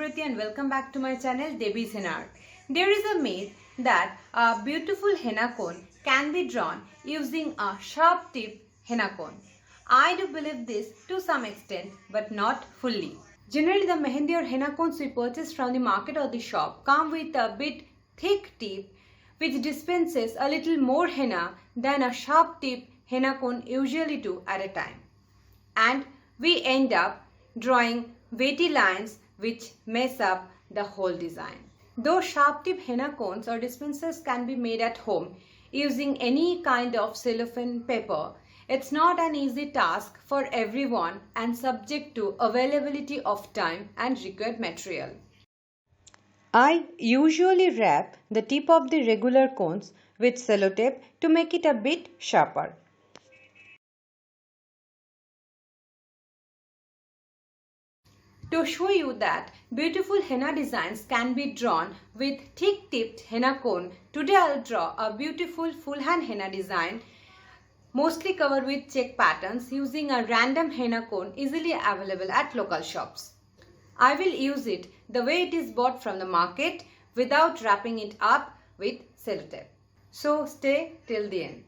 Preeti and welcome back to my channel Devi's Henna Art. There is a myth that a beautiful henna cone can be drawn using a sharp tip henna cone. I do believe this to some extent but not fully. Generally the mehendi or henna cones we purchase from the market or the shop come with a bit thick tip which dispenses a little more henna than a sharp tip henna cone usually do at a time. And we end up drawing wavy lines which mess up the whole design. Though sharp tip henna cones or dispensers can be made at home using any kind of cellophane paper, it's not an easy task for everyone and subject to availability of time and required material. I usually wrap the tip of the regular cones with sellotape to make it a bit sharper. To show you that beautiful henna designs can be drawn with thick-tipped henna cone, today I'll draw a beautiful full hand henna design mostly covered with check patterns using a random henna cone easily available at local shops. I will use it the way it is bought from the market without wrapping it up with sellotape. So stay till the end.